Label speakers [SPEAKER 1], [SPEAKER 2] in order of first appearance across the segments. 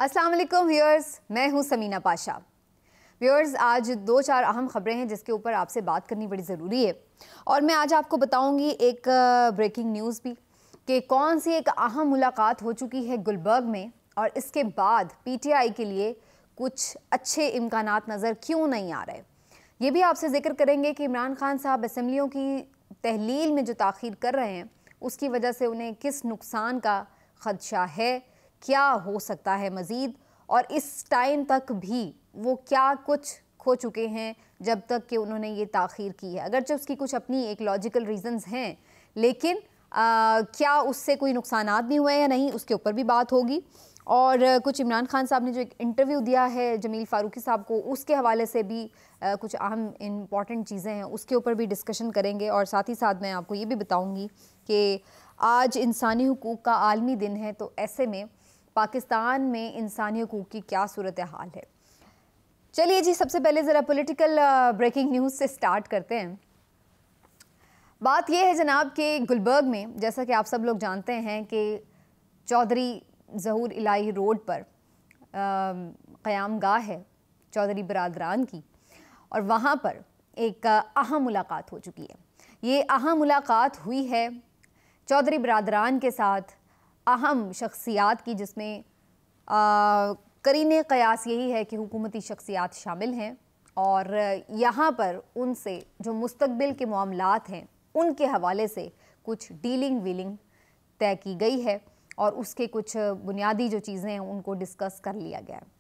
[SPEAKER 1] अस्सलाम वालेकुम व्यूअर्स, मैं हूं समीना पाशा। व्यूअर्स, आज दो चार अहम खबरें हैं जिसके ऊपर आपसे बात करनी बड़ी ज़रूरी है और मैं आज आपको बताऊंगी एक ब्रेकिंग न्यूज़ भी कि कौन सी एक अहम मुलाकात हो चुकी है गुलबर्ग में और इसके बाद पीटीआई के लिए कुछ अच्छे इम्कानात नज़र क्यों नहीं आ रहे। ये भी आपसे जिक्र करेंगे कि इमरान खान साहब असम्बलियों की तहलील में जो ताख़ीर कर रहे हैं उसकी वजह से उन्हें किस नुकसान का ख़दशा है, क्या हो सकता है मज़ीद, और इस टाइम तक भी वो क्या कुछ खो चुके हैं जब तक कि उन्होंने ये ताख़ीर की है। अगरचे उसकी कुछ अपनी एक लॉजिकल रीज़न्स हैं, लेकिन क्या उससे कोई नुकसानात नहीं हुए या नहीं, उसके ऊपर भी बात होगी। और कुछ इमरान खान साहब ने जो एक इंटरव्यू दिया है जमील फ़ारूकी साहब को, उसके हवाले से भी कुछ अहम इम्पॉर्टेंट चीज़ें हैं, उसके ऊपर भी डिस्कशन करेंगे। और साथ ही साथ मैं आपको ये भी बताऊँगी कि आज इंसानी हुकूक़ का आलमी दिन है, तो ऐसे में पाकिस्तान में इंसानी हुकूक़ की क्या सूरत हाल है। चलिए जी, सबसे पहले ज़रा पॉलिटिकल ब्रेकिंग न्यूज़ से स्टार्ट करते हैं। बात यह है जनाब कि गुलबर्ग में, जैसा कि आप सब लोग जानते हैं कि चौधरी ज़हूर इलाही रोड पर क़याम गाह है चौधरी बरादरान की, और वहाँ पर एक अहम मुलाकात हो चुकी है। ये अहम मुलाकात हुई है चौधरी बरादरान के साथ अहम शख्सियात की, जिसमें करीने क़यास यही है कि हुकूमती शख्सियात शामिल हैं और यहाँ पर उनसे जो मुस्तक़बिल के मामलात हैं उनके हवाले से कुछ डीलिंग वीलिंग तय की गई है और उसके कुछ बुनियादी जो चीज़ें हैं उनको डिस्कस कर लिया गया है।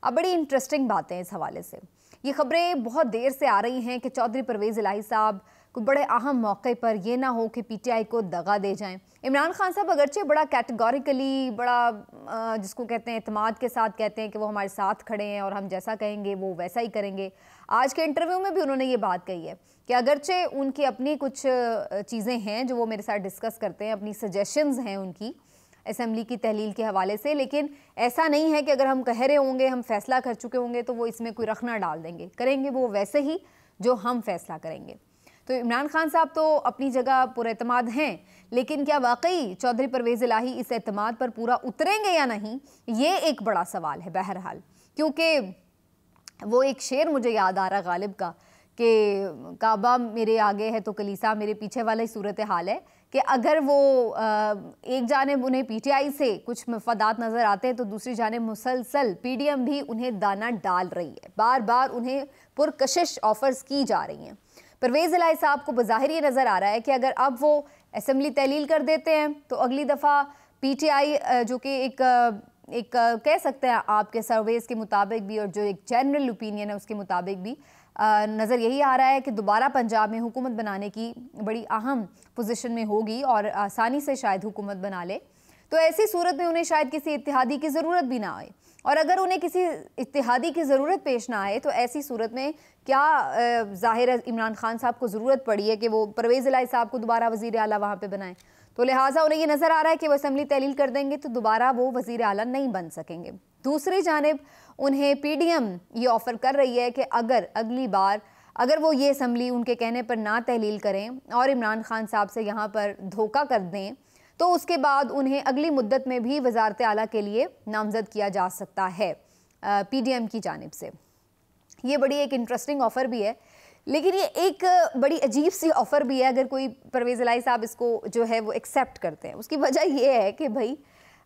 [SPEAKER 1] अब बड़ी इंटरेस्टिंग बातें हैं इस हवाले से। ये खबरें बहुत देर से आ रही हैं कि चौधरी परवेज़ इलाही साहब कोई बड़े अहम मौके पर ये ना हो कि पीटीआई को दगा दे जाएं। इमरान खान साहब अगरचे बड़ा कैटेगोरिकली, बड़ा जिसको कहते हैं एतमाद के साथ कहते हैं कि वो हमारे साथ खड़े हैं और हम जैसा कहेंगे वो वैसा ही करेंगे। आज के इंटरव्यू में भी उन्होंने ये बात कही है कि अगरचे उनकी अपनी कुछ चीज़ें हैं जो वो मेरे साथ डिस्कस करते हैं, अपनी सजेशंस हैं उनकी असम्बली की तहलील के हवाले से, लेकिन ऐसा नहीं है कि अगर हम कह रहे होंगे, हम फैसला कर चुके होंगे तो वो इसमें कोई रखना डाल देंगे, करेंगे वो वैसे ही जो हम फैसला करेंगे। तो इमरान खान साहब तो अपनी जगह पुरएतमाद हैं, लेकिन क्या वाकई चौधरी परवेज़ इलाही इस एतमाद पर पूरा उतरेंगे या नहीं, ये एक बड़ा सवाल है बहरहाल। क्योंकि वो एक शेर मुझे याद आ रहा गालिब का कि काबा मेरे आगे है तो कलीसा मेरे पीछे वाला ही सूरत हाल है, कि अगर वो एक जानिब उन्हें पीटीआई से कुछ मफादात नज़र आते हैं तो दूसरी जानिब मुसलसल पीडीएम भी उन्हें दाना डाल रही है, बार बार उन्हें पुरकशिश ऑफर्स की जा रही हैं। परवेज़ इलाही साहब को बज़ाहिर ये नज़र आ रहा है कि अगर अब वो असम्बली तहलील कर देते हैं तो अगली दफ़ा पीटीआई जो कि एक कह सकते हैं आपके सर्वेस के मुताबिक भी और जो एक जनरल ओपिनियन है उसके मुताबिक भी नज़र यही आ रहा है कि दोबारा पंजाब में हुकूमत बनाने की बड़ी अहम पोजीशन में होगी और आसानी से शायद हुकूमत बना ले। तो ऐसी सूरत में उन्हें शायद किसी इत्तेहादी की ज़रूरत भी ना आए, और अगर उन्हें किसी इत्तेहादी की ज़रूरत पेश ना आए तो ऐसी सूरत में क्या ज़ाहिर है इमरान खान साहब को ज़रूरत पड़ी है कि वो परवेज़ इलाही साहब को दोबारा वज़ीर आला वहाँ पे बनाएं। तो लिहाजा उन्हें ये नज़र आ रहा है कि वो असम्बली तहलील कर देंगे तो दोबारा वो वज़ीर आला नहीं बन सकेंगे। दूसरी जानिब उन्हें पीडीएम ये ऑफ़र कर रही है कि अगर अगली बार अगर वो ये असम्बली उनके कहने पर ना तहलील करें और इमरान खान साहब से यहाँ पर धोखा कर दें तो उसके बाद उन्हें अगली मुद्दत में भी वज़ारत आला के लिए नामज़द किया जा सकता है पीडीएम की जानिब से। ये बड़ी एक इंटरेस्टिंग ऑफ़र भी है, लेकिन ये एक बड़ी अजीब सी ऑफ़र भी है अगर कोई परवेज़ इलाही साहब इसको जो है वो एक्सेप्ट करते हैं। उसकी वजह ये है कि भाई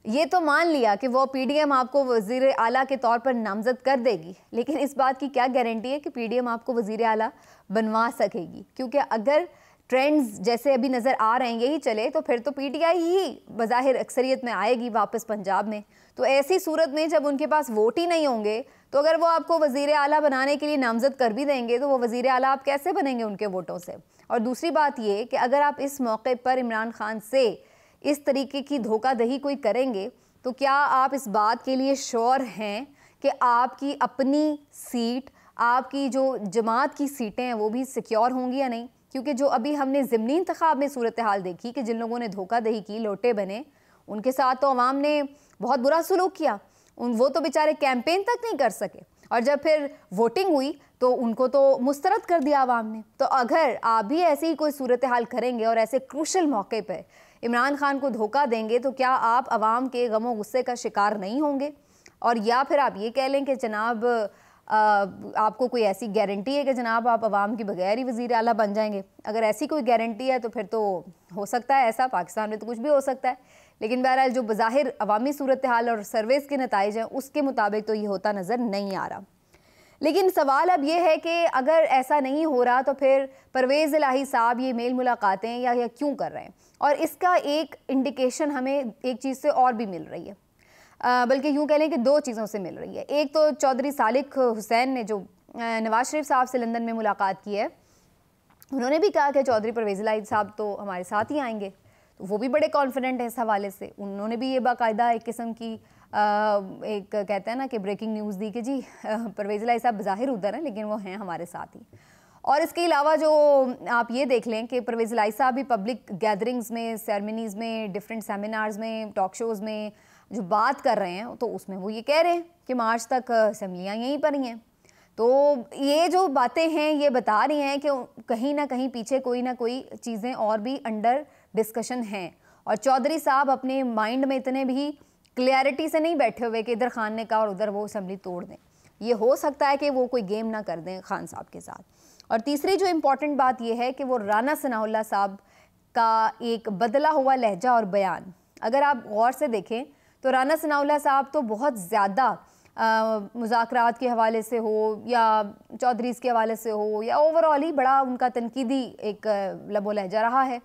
[SPEAKER 1] ये तो मान लिया कि वो पीडीएम आपको वज़ीर आला के तौर पर नामज़द कर देगी, लेकिन इस बात की क्या गारंटी है कि पीडीएम आपको वज़ीर आला बनवा सकेगी? क्योंकि अगर ट्रेंड्स जैसे अभी नज़र आ रहे हैं यही चले तो फिर तो पीटीआई ही बज़ाहिर अक्सरियत में आएगी वापस पंजाब में। तो ऐसी सूरत में जब उनके पास वोट ही नहीं होंगे तो अगर वो आपको वज़ीर आला बनाने के लिए नामज़द कर भी देंगे तो वो वज़ीर आला आप कैसे बनेंगे उनके वोटों से? और दूसरी बात ये कि अगर आप इस मौके पर इमरान खान से इस तरीके की धोखाधही कोई करेंगे तो क्या आप इस बात के लिए श्योर हैं कि आपकी अपनी सीट, आपकी जो जमात की सीटें हैं वो भी सिक्योर होंगी या नहीं? क्योंकि जो अभी हमने ज़िमनी इंतखाब में सूरत हाल देखी कि जिन लोगों ने धोखाधही की, लोटे बने, उनके साथ तो अवाम ने बहुत बुरा सलूक किया। वो तो बेचारे कैंपेन तक नहीं कर सके, और जब फिर वोटिंग हुई तो उनको तो मुस्तरद कर दिया अवाम ने। तो अगर आप भी ऐसी ही कोई सूरत हाल करेंगे और ऐसे क्रूशल मौके पर इमरान खान को धोखा देंगे तो क्या आप अवाम के गमो गुस्से का शिकार नहीं होंगे? और या फिर आप ये कह लें कि जनाब आपको कोई ऐसी गारंटी है कि जनाब आप अवाम के बगैर ही वज़ीर आला बन जाएंगे। अगर ऐसी कोई गारंटी है तो फिर तो हो सकता है ऐसा, पाकिस्तान में तो कुछ भी हो सकता है, लेकिन बहरहाल जो बज़ाहिर अवामी सूरत हाल और सर्वेस के नताइज हैं उसके मुताबिक तो ये होता नज़र नहीं आ रहा। लेकिन सवाल अब ये है कि अगर ऐसा नहीं हो रहा तो फिर परवेज़ इलाही साहब ये मेल मुलाकातें या क्यों कर रहे हैं, और इसका एक इंडिकेशन हमें एक चीज़ से और भी मिल रही है, बल्कि यूँ कह लें कि दो चीज़ों से मिल रही है। एक तो चौधरी सालिक हुसैन ने जो नवाज शरीफ साहब से लंदन में मुलाकात की है, उन्होंने भी कहा कि चौधरी परवेज़ इलाही साहब तो हमारे साथ ही आएंगे, तो वो भी बड़े कॉन्फिडेंट हैं इस हवाले से। उन्होंने भी ये बाकायदा एक किस्म की एक कहते हैं ना कि ब्रेकिंग न्यूज़ दी कि जी परवेज़ इलाही साहब ज़ाहिर उधर हैं लेकिन वो हैं हमारे साथ ही। और इसके अलावा जो आप ये देख लें कि परवेज़ इलाही साहब भी पब्लिक गैदरिंग्स में, सेरेमनीज़ में, डिफरेंट सेमिनार्स में, टॉक शोज़ में जो बात कर रहे हैं तो उसमें वो ये कह रहे हैं कि मार्च तक असम्बलियाँ यहीं पर ही हैं। तो ये जो बातें हैं ये बता रही हैं कि कहीं ना कहीं पीछे कोई ना कोई चीज़ें और भी अंडर डिस्कशन हैं, और चौधरी साहब अपने माइंड में इतने भी क्लियरिटी से नहीं बैठे हुए कि इधर खान ने कहा और उधर वो असम्बली तोड़ दें। ये हो सकता है कि वो कोई गेम ना कर दें खान साहब के साथ। और तीसरी जो इम्पॉर्टेंट बात यह है कि वो राना सनाउल्लाह साहब का एक बदला हुआ लहजा और बयान अगर आप गौर से देखें तो राना सनाउल्लाह साहब तो बहुत ज़्यादा मुज़ाकरात के हवाले से हो या चौधरीज़ के हवाले से हो या ओवरऑल ही बड़ा उनका तनकीदी एक लबो लहजा रहा है।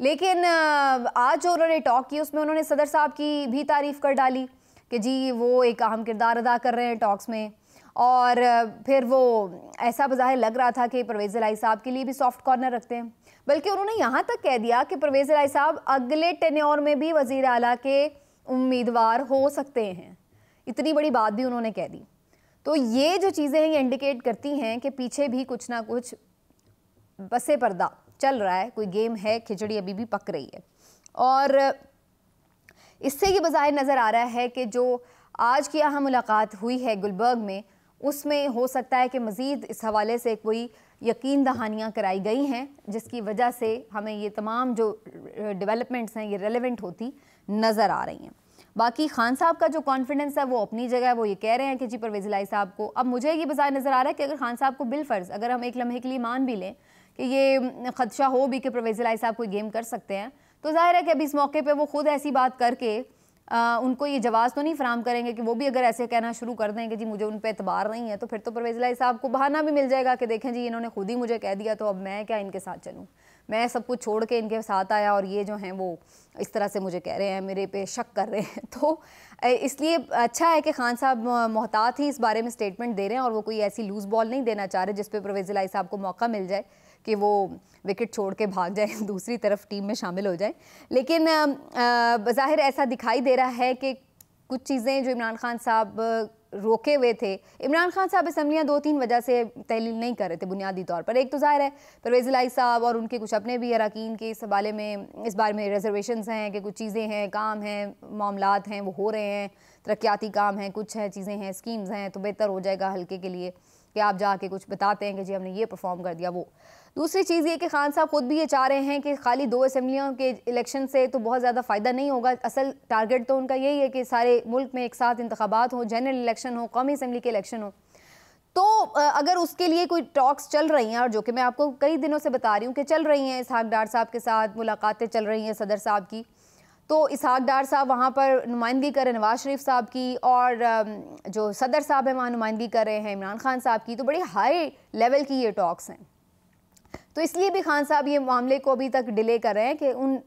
[SPEAKER 1] लेकिन आज जो उन्होंने टॉक की उसमें उन्होंने सदर साहब की भी तारीफ़ कर डाली कि जी वो एक अहम किरदार अदा कर रहे हैं टॉक्स में, और फिर वो ऐसा बज़ाहिर लग रहा था कि परवेज़ इलाही साहब के लिए भी सॉफ्ट कॉर्नर रखते हैं। बल्कि उन्होंने यहाँ तक कह दिया कि परवेज़ इलाही साहब अगले टेन्योर में भी वज़ीर आला के उम्मीदवार हो सकते हैं। इतनी बड़ी बात भी उन्होंने कह दी। तो ये जो चीज़ें हैं ये इंडिकेट करती हैं कि पीछे भी कुछ ना कुछ बसे पर्दा चल रहा है, कोई गेम है, खिचड़ी अभी भी पक रही है। और इससे ये बज़ाहिर नज़र आ रहा है कि जो आज की यहाँ मुलाकात हुई है गुलबर्ग में, उसमें हो सकता है कि मज़ीद इस हवाले से कोई यकीन दहानियाँ कराई गई हैं जिसकी वजह से हमें ये तमाम जो डेवलपमेंट्स हैं ये रेलेवेंट होती नज़र आ रही हैं। बाकी खान साहब का जो कॉन्फिडेंस है वो अपनी जगह है, वो ये कह रहे हैं कि जी परवेज़ इलाही साहब को, अब मुझे ये बज़ाहिर नज़र आ रहा है कि अगर खान साहब को बिलफर्ज अगर हम एक लम्हे के लिए मान भी लें कि ये ख़दशा हो भी कि परवेज़ इलाही साहब कोई गेम कर सकते हैं, तो ज़ाहिर है कि अभी इस मौके पे वो खुद ऐसी बात करके उनको ये जवाब तो नहीं फराहम करेंगे कि वो भी अगर ऐसे कहना शुरू कर दें कि जी मुझे उन पर एतबार नहीं है, तो फिर तो परवेज़ इलाही साहब को बहाना भी मिल जाएगा कि देखें जी इन्होंने खुद ही मुझे कह दिया तो अब मैं क्या इनके साथ चलूँ, मैं सब कुछ छोड़ के इनके साथ आया और ये जो हैं वो इस तरह से मुझे कह रहे हैं, मेरे पे शक कर रहे हैं। तो इसलिए अच्छा है कि खान साहब मोहतात ही इस बारे में स्टेटमेंट दे रहे हैं और वो कोई ऐसी लूज़ बॉल नहीं देना चाह रहे जिस पे परवेज़ इलाही साहब को मौका मिल जाए कि वो विकेट छोड़ के भाग जाए, दूसरी तरफ टीम में शामिल हो जाए। लेकिन बज़ाहिर ऐसा दिखाई दे रहा है कि कुछ चीज़ें जो इमरान खान साहब रोके हुए थे, इमरान खान साहब असम्बलियाँ 2-3 वजह से तहलील नहीं कर रहे थे बुनियादी तौर पर। एक तो ज़ाहिर है परवेज़ इलाही साहब और उनके कुछ अपने भी अरकान के इस हवाले में, इस बारे में रिजर्वेशंस हैं कि कुछ चीज़ें हैं, काम हैं, मामलात हैं वो हो रहे हैं, तरक्याती काम हैं, कुछ है चीज़ें हैं, स्कीम्स हैं, तो बेहतर हो जाएगा हल्के के लिए कि आप जाके कुछ बताते हैं कि जी हमने ये परफॉर्म कर दिया वो। दूसरी चीज़ ये कि खान साहब खुद भी ये चाह रहे हैं कि खाली 2 असम्बलियों के इलेक्शन से तो बहुत ज़्यादा फ़ायदा नहीं होगा, असल टारगेट तो उनका यही है कि सारे मुल्क में एक साथ इंतखाबात हो, जनरल इलेक्शन हो, कौमी असम्बली के इलेक्शन हो। तो अगर उसके लिए कोई टॉक्स चल रही हैं, और जो कि मैं आपको कई दिनों से बता रही हूँ कि चल रही हैं, इसहाक डार साहब के साथ मुलाकातें चल रही हैं सदर साहब की, तो इसहाक डार साहब वहाँ पर नुमाइंदगी कर रहे हैं नवाज शरीफ साहब की, और जो सदर साहब हैं वहाँ नुमाइंदगी कर रहे हैं इमरान खान साहब की, तो बड़ी हाई लेवल की ये टॉक्स हैं। तो इसलिए भी खान साहब ये मामले को अभी तक डिले कर रहे हैं कि उन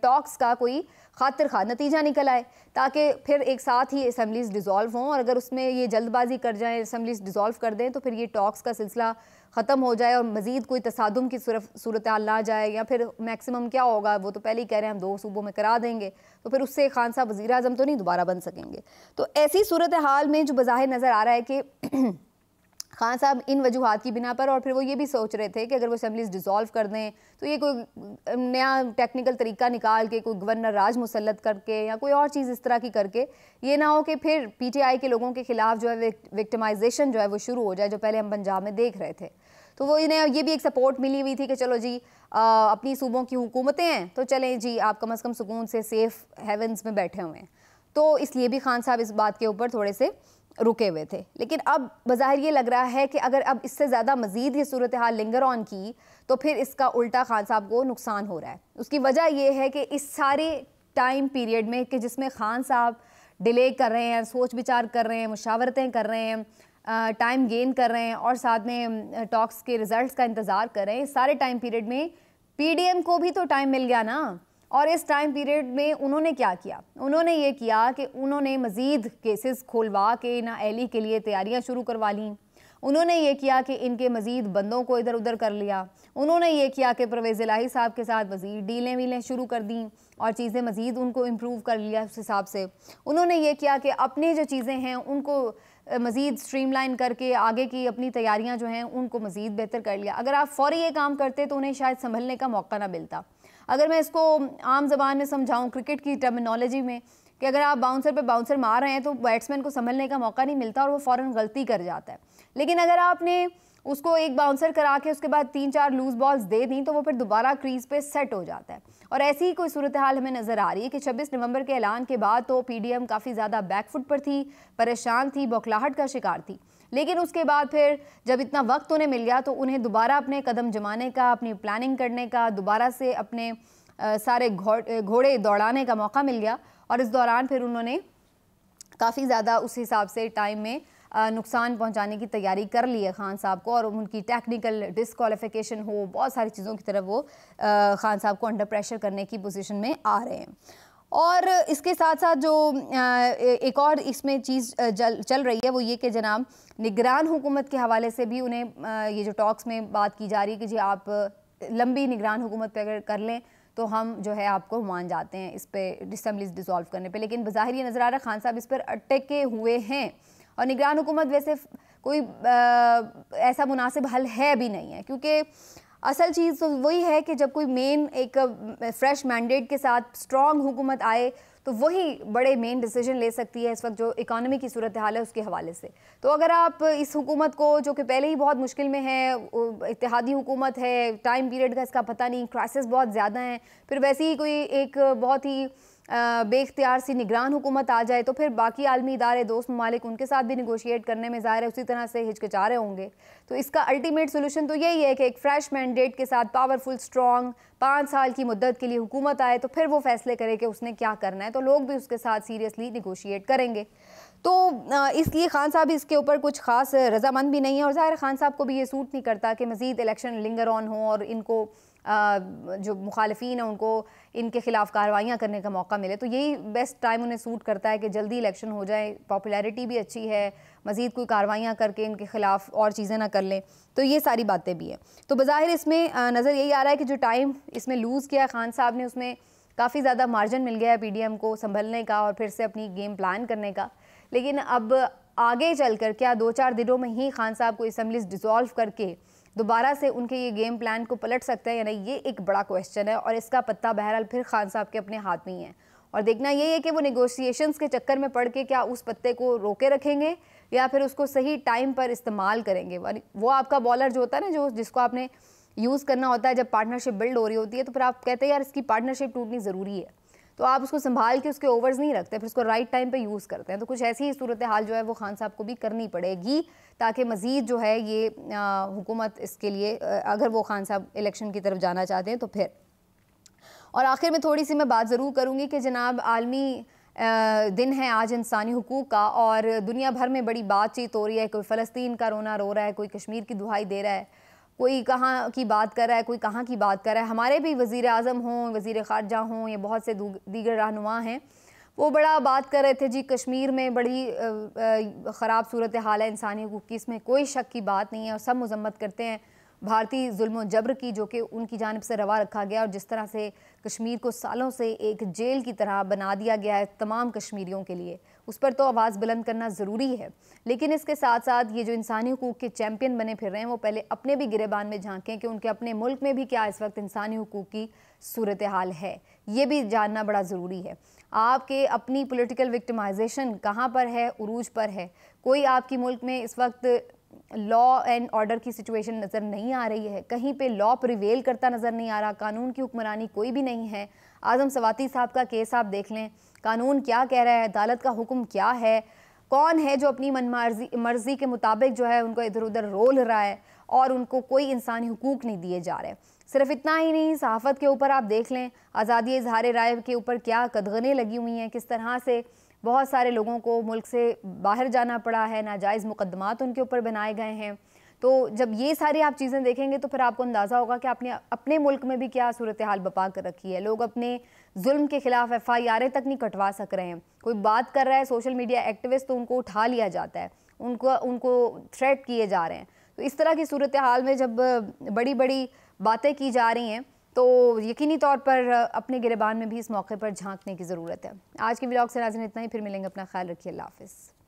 [SPEAKER 1] टॉक्स का कोई खातिर खा नतीजा निकल आए, ताकि फिर एक साथ ही असम्बलीज़ डिज़ोल्व हों, और अगर उसमें ये जल्दबाजी कर जाएँ, असम्बलीज़ डिज़ोल्व कर दें, तो फिर ये टॉक्स का सिलसिला ख़त्म हो जाए और मज़ीद कोई तसादुम की सूरत हाल ना जाए, या फिर मैक्सिमम क्या होगा, वो तो पहले ही कह रहे हैं हम 2 सूबों में करा देंगे, तो फिर उससे खान साहब वज़ीर आज़म तो नहीं दोबारा बन सकेंगे। तो ऐसी सूरत हाल में जो बज़ाहिर नज़र आ रहा है कि खान साहब इन वजूहात की बिना पर, और फिर वो ये भी सोच रहे थे कि अगर वो असम्बलीज़ डिज़ोल्व कर दें तो ये कोई नया टेक्निकल तरीका निकाल के कोई गवर्नर राज मुसल्लत करके या कोई और चीज़ इस तरह की करके ये ना हो कि फिर PTI के लोगों के ख़िलाफ़ जो है विक्टिमाइजेशन जो है वो शुरू हो जाए, जो पहले हम पंजाब में देख रहे थे। तो वो इन्हें ये भी एक सपोर्ट मिली हुई थी कि चलो जी अपनी सूबों की हुकूमतें हैं तो चलें जी आप कम अज़ कम सुकून से सेफ़ हेवन्स में बैठे हुए हैं। तो इसलिए भी खान साहब इस बात के ऊपर थोड़े से रुके हुए थे। लेकिन अब बज़ाहिर ये लग रहा है कि अगर अब इससे ज़्यादा मज़ीद ये सूरत हाल लिंगर ऑन की तो फिर इसका उल्टा खान साहब को नुकसान हो रहा है। उसकी वजह ये है कि इस सारे टाइम पीरियड में कि जिसमें खान साहब डिले कर रहे हैं, सोच विचार कर रहे हैं, मुशावरतें कर रहे हैं, टाइम गेन कर रहे हैं और साथ में टॉक्स के रिजल्ट्स का इंतज़ार कर रहे हैं, सारे टाइम पीरियड में पीडीएम को भी तो टाइम मिल गया ना। और इस टाइम पीरियड में उन्होंने क्या किया? उन्होंने ये किया कि उन्होंने मज़ीद केसेस खोलवा के नाअहली के लिए तैयारियां शुरू करवा लीं। उन्होंने ये किया कि इनके मज़ीद बंदों को इधर उधर कर लिया। उन्होंने ये किया कि परवेज़ इलाही साहब के साथ मज़ीद डीलें वीलें शुरू कर दी और चीज़ें मज़ीद उनको इम्प्रूव कर लिया उस हिसाब से। उन्होंने ये किया कि अपनी जो चीज़ें हैं उनको मज़ीद स्ट्रीमलाइन करके आगे की अपनी तैयारियां जो हैं उनको मज़ीद बेहतर कर लिया। अगर आप फ़ौरी ये काम करते तो उन्हें शायद संभलने का मौका ना मिलता। अगर मैं इसको आम ज़बान में समझाऊं, क्रिकेट की टर्मिनोलॉजी में, कि अगर आप बाउंसर पे बाउंसर मार रहे हैं तो बैट्समैन को संभलने का मौका नहीं मिलता और वो फ़ौरन गलती कर जाता है। लेकिन अगर आपने उसको एक बाउंसर करा के उसके बाद 3-4 लूज़ बॉल्स दे दी तो वो फिर दोबारा क्रीज़ पे सेट हो जाता है। और ऐसी ही कोई सूरत हाल हमें नज़र आ रही है कि 26 नवंबर के ऐलान के बाद तो पीडीएम काफ़ी ज़्यादा बैकफुट पर थी, परेशान थी, बौखलाहट का शिकार थी। लेकिन उसके बाद फिर जब इतना वक्त उन्हें मिल गया तो उन्हें दोबारा अपने कदम जमाने का, अपनी प्लानिंग करने का, दोबारा से अपने सारे घोड़े दौड़ाने का मौका मिल गया। और इस दौरान फिर उन्होंने काफ़ी ज़्यादा उस हिसाब से टाइम में नुकसान पहुंचाने की तैयारी कर ली है खान साहब को, और उनकी टेक्निकल डिस्क्वालिफिकेशन हो, बहुत सारी चीज़ों की तरफ वो खान साहब को अंडर प्रेशर करने की पोजीशन में आ रहे हैं। और इसके साथ साथ जो एक और इसमें चीज़ चल रही है वो ये कि जनाब निगरान हुकूमत के हवाले से भी उन्हें ये जो टॉक्स में बात की जा रही है कि जी आप लंबी निगरान हुकूमत पे अगर कर लें तो हम जो है आपको मान जाते हैं इस पे असम्बलीज डिसॉल्व करने पे। लेकिन बज़ाहिर ये नज़र आ रहा है खान साहब इस पर अटके हुए हैं और निगरान हुकूमत वैसे कोई ऐसा मुनासिब हल है भी नहीं है, क्योंकि असल चीज़ तो वही है कि जब कोई मेन एक फ्रेश मैंडेट के साथ स्ट्रॉन्ग हुकूमत आए तो वही बड़े मेन डिसीजन ले सकती है इस वक्त जो इकानमी की सूरत हाल है उसके हवाले से। तो अगर आप इस हुकूमत को, जो कि पहले ही बहुत मुश्किल में है, इत्तेहादी हुकूमत है, टाइम पीरियड का इसका पता नहीं, क्राइसिस बहुत ज़्यादा हैं, फिर वैसे ही कोई एक बहुत ही बेख्तियार सी निगरान हुकूमत आ जाए तो फिर बाकी आलमी इदारे, दोस्त ममालिक, उनके साथ भी निगोशिएट करने में ज़ाहिर है उसी तरह से हिचकिचा रहे होंगे। तो इसका अल्टीमेट सोल्यूशन तो यही है कि एक फ्रेश मैंडेट के साथ पावरफुल स्ट्रॉन्ग 5 साल की मुद्दत के लिए हुकूमत आए तो फिर वो फैसले करे कि उसने क्या करना है, तो लोग भी उसके साथ सीरियसली निगोशिएट करेंगे। तो इसलिए खान साहब इसके ऊपर कुछ खास रजामंद भी नहीं है और ज़ाहिर खान साहब को भी ये सूट नहीं करता कि मज़ीद इलेक्शन लिंगर ऑन हो और इनको जो मुखालिफिन है उनको इनके खिलाफ कार्रवाइयाँ करने का मौका मिले। तो यही बेस्ट टाइम उन्हें सूट करता है कि जल्दी इलेक्शन हो जाए, पॉपुलैरिटी भी अच्छी है, मज़ीद कोई कार्रवाइयाँ करके इनके खिलाफ और चीज़ें ना कर लें। तो ये सारी बातें भी हैं। तो बज़ाहिर इसमें नज़र यही आ रहा है कि जो टाइम इसमें लूज़ किया खान साहब ने उसमें काफ़ी ज़्यादा मार्जिन मिल गया है पीडीएम को संभलने का और फिर से अपनी गेम प्लान करने का। लेकिन अब आगे चलकर क्या 2-4 दिनों में ही खान साहब को असम्बलीज डिसॉल्व करके दोबारा से उनके ये गेम प्लान को पलट सकते हैं या नहीं, ये एक बड़ा क्वेश्चन है और इसका पत्ता बहरहाल फिर खान साहब के अपने हाथ में ही है। और देखना ये है कि वो नेगोशिएशंस के चक्कर में पड़ के क्या उस पत्ते को रोके रखेंगे या फिर उसको सही टाइम पर इस्तेमाल करेंगे। वो आपका बॉलर जो होता है ना, जिसको आपने यूज़ करना होता है जब पार्टनरशिप बिल्ड हो रही होती है, तो फिर आप कहते हैं यार इसकी पार्टनरशिप टूटनी ज़रूरी है, तो आप उसको संभाल के उसके ओवर्स नहीं रखते, फिर उसको राइट टाइम पे यूज़ करते हैं। तो कुछ ऐसी ही सूरत हाल जो है वो खान साहब को भी करनी पड़ेगी ताकि मज़ीद जो है ये हुकूमत इसके लिए अगर वो खान साहब इलेक्शन की तरफ जाना चाहते हैं तो फिर। और आखिर में थोड़ी सी मैं बात ज़रूर करूँगी कि जनाब आलमी दिन है आज इंसानी हुकूक का और दुनिया भर में बड़ी बातचीत हो रही है। कोई फ़लस्तीन का रोना रो रहा है, कोई कश्मीर की दुहाई दे रहा है, कोई कहाँ की बात कर रहा है, कोई कहाँ की बात कर रहा है। हमारे भी वज़ीर आज़म हों, वज़ीर ख़ारजा हों या बहुत से दीगर रहनुमा हैं, वो बड़ा बात कर रहे थे जी कश्मीर में बड़ी ख़राब सूरत हाल है इंसानी हुकूक की, इसमें कोई शक की बात नहीं है और सब मज़म्मत करते हैं भारतीय जुल्म और जबर की जो कि उनकी जानिब से रवा रखा गया और जिस तरह से कश्मीर को सालों से एक जेल की तरह बना दिया गया है तमाम कश्मीरियों के लिए, उस पर तो आवाज़ बुलंद करना ज़रूरी है। लेकिन इसके साथ साथ ये जो इंसानी हुकूक के चैम्पियन बने फिर रहे हैं वो पहले अपने भी गिरेबान में झांकें कि उनके अपने मुल्क में भी क्या इस वक्त इंसानी हुकूक की सूरत हाल है, ये भी जानना बड़ा ज़रूरी है। आपके अपनी पॉलिटिकल विक्टिमाइजेशन कहाँ पर है, उरूज पर है। कोई आपकी मुल्क में इस वक्त लॉ एंड ऑर्डर की सिचुएशन नज़र नहीं आ रही है, कहीं पे लॉ प्रिवेल करता नज़र नहीं आ रहा, कानून की हुक्मरानी कोई भी नहीं है। आजम सवाती साहब का केस आप देख लें, कानून क्या कह रहा है, अदालत का हुक्म क्या है, कौन है जो अपनी मर्जी के मुताबिक जो है उनको इधर उधर रोल रहा है और उनको कोई इंसानी हुकूक नहीं दिए जा रहे। सिर्फ इतना ही नहीं, सहाफ़त के ऊपर आप देख लें, आज़ादी इज़हार राय के ऊपर क्या कदगनें लगी हुई हैं, किस तरह से बहुत सारे लोगों को मुल्क से बाहर जाना पड़ा है, नाजायज़ मुकदमात उनके ऊपर बनाए गए हैं। तो जब ये सारी आप चीज़ें देखेंगे तो फिर आपको अंदाज़ा होगा कि आपने अपने मुल्क में भी क्या सूरत हाल बपा कर रखी है। लोग अपने जुल्म के खिलाफ FIR तक नहीं कटवा सक रहे हैं। कोई बात कर रहा है सोशल मीडिया एक्टिविस्ट तो उनको उठा लिया जाता है, उनको थ्रेट किए जा रहे हैं। तो इस तरह की सूरत हाल में जब बड़ी बड़ी बातें की जा रही हैं तो यकीनी तौर पर अपने गिरबान में भी इस मौके पर झांकने की ज़रूरत है। आज के व्लॉग से नाज़रीन इतना ही, फिर मिलेंगे, अपना ख्याल रखिए, अल्लाह हाफ़िज़।